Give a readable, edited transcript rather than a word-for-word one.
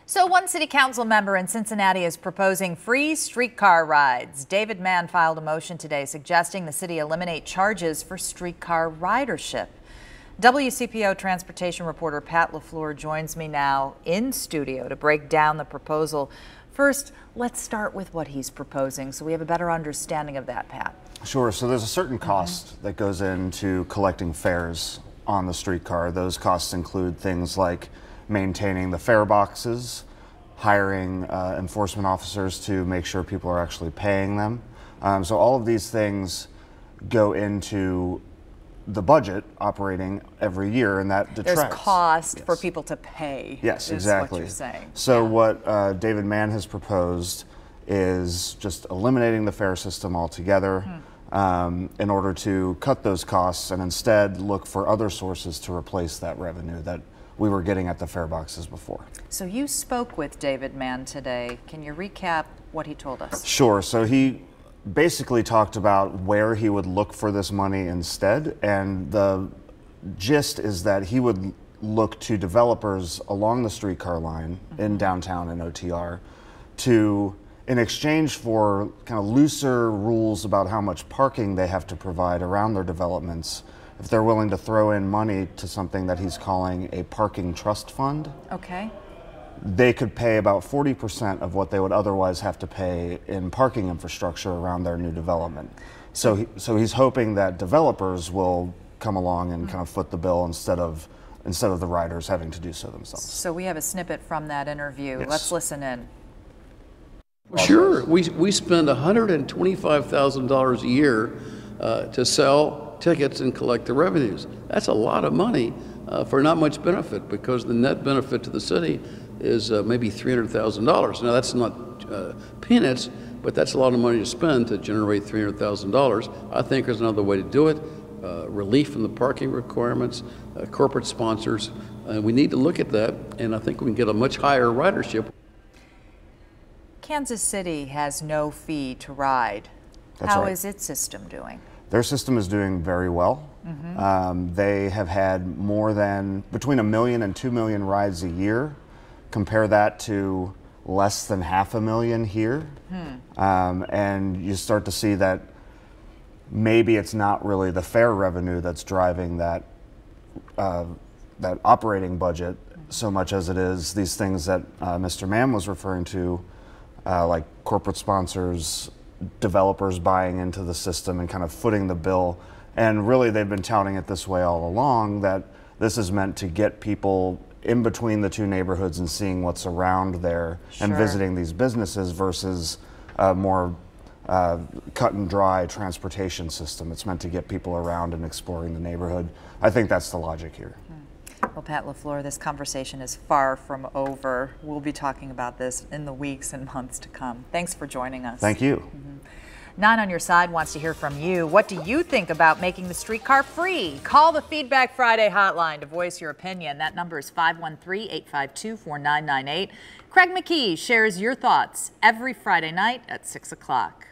So one city council member in Cincinnati is proposing free streetcar rides. David Mann filed a motion today suggesting the city eliminate charges for streetcar ridership. WCPO transportation reporter Pat LaFleur joins me now in studio to break down the proposal. First, let's start with what he's proposing so we have a better understanding of that, Pat. Sure. So there's a certain cost that goes into collecting fares on the streetcar. Those costs include things like maintaining the fare boxes, hiring enforcement officers to make sure people are actually paying them. So all of these things go into the budget operating every year, and that detracts. There's cost for people to pay. Yes, is exactly. What you're saying. So what David Mann has proposed is just eliminating the fare system altogether in order to cut those costs and instead look for other sources to replace that revenue that we were getting at the fare boxes before. So you spoke with David Mann today. Can you recap what he told us? Sure. So he basically talked about where he would look for this money instead, and the gist is that he would look to developers along the streetcar line in downtown and OTR to, in exchange for kind of looser rules about how much parking they have to provide around their developments, if they're willing to throw in money to something that he's calling a parking trust fund. Okay. They could pay about 40% of what they would otherwise have to pay in parking infrastructure around their new development. So he's hoping that developers will come along and kind of foot the bill instead of the riders having to do so themselves. So we have a snippet from that interview. Yes. Let's listen in. Sure, we spend $125,000 a year to sell tickets and collect the revenues. That's a lot of money for not much benefit, because the net benefit to the city is maybe $300,000. Now that's not peanuts, but that's a lot of money to spend to generate $300,000. I think there's another way to do it. Relief from the parking requirements, corporate sponsors. We need to look at that, and I think we can get a much higher ridership. Kansas City has no fee to ride. That's How right. is its system doing? Their system is doing very well. They have had more than between 1 million and 2 million rides a year. Compare that to less than 500,000 here. And you start to see that maybe it's not really the fare revenue that's driving that operating budget so much as it is these things that Mr. Mann was referring to, like corporate sponsors, developers buying into the system and kind of footing the bill. And really they've been touting it this way all along, that this is meant to get people in between the two neighborhoods and seeing what's around there and visiting these businesses versus a more cut and dry transportation system. It's meant to get people around and exploring the neighborhood. I think that's the logic here. Well, Pat LaFleur, this conversation is far from over. We'll be talking about this in the weeks and months to come. Thanks for joining us. Thank you. 9 on Your Side wants to hear from you. What do you think about making the streetcar free? Call the Feedback Friday hotline to voice your opinion. That number is 513-852-4998. Craig McKee shares your thoughts every Friday night at 6 o'clock.